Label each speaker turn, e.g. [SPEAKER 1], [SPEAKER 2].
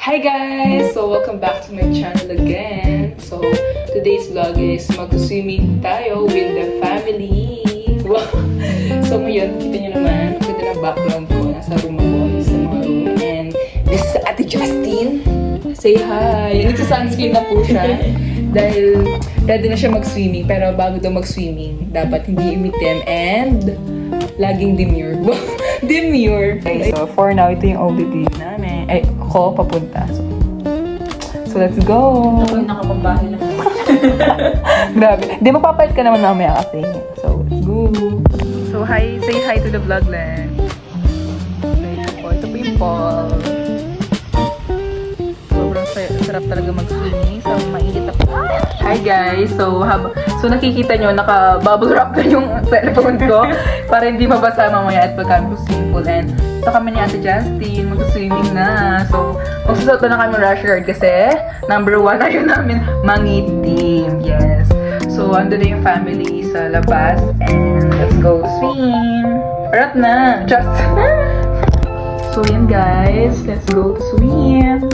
[SPEAKER 1] Hi guys! So welcome back to my channel again. So today's vlog is mag-swimming tayo with the family. Wow! So ngayon, kita nyo naman, ganda ng background ko. Nasa room ako, sa mga room. And this is Ate Justin. Say hi! Nagsa-sunscreen na po siya. Dahil ready na siya mag-swimming. Pero bago daw mag-swimming, dapat hindi umitim and laging demure. Demure! Okay, so for now, ito yung OBD namin. Ay, ako papunta. So let's go!
[SPEAKER 2] Ako yung nakapambahay lang.
[SPEAKER 1] Grabe. Di, mapapalit ka naman mamaya kasi. So, let's go! So, hi! Say hi to the vlogland. Ito po yung Paul. Sobrang sarap talaga mag-swimming. So, mainit na po. Hi guys! So nakikita nyo, naka-bubble wrap na yung cellphone ko para hindi mabasa mamaya at pagkami simple. And ito kami ni Ate Justin, mag-swimming na. So, magsusot na kami rash guard kasi number 1 ayaw namin mangitim. Yes. So, ando na yung family sa labas and let's go swim. Arat na! Just! So, yan guys. Let's go to swim.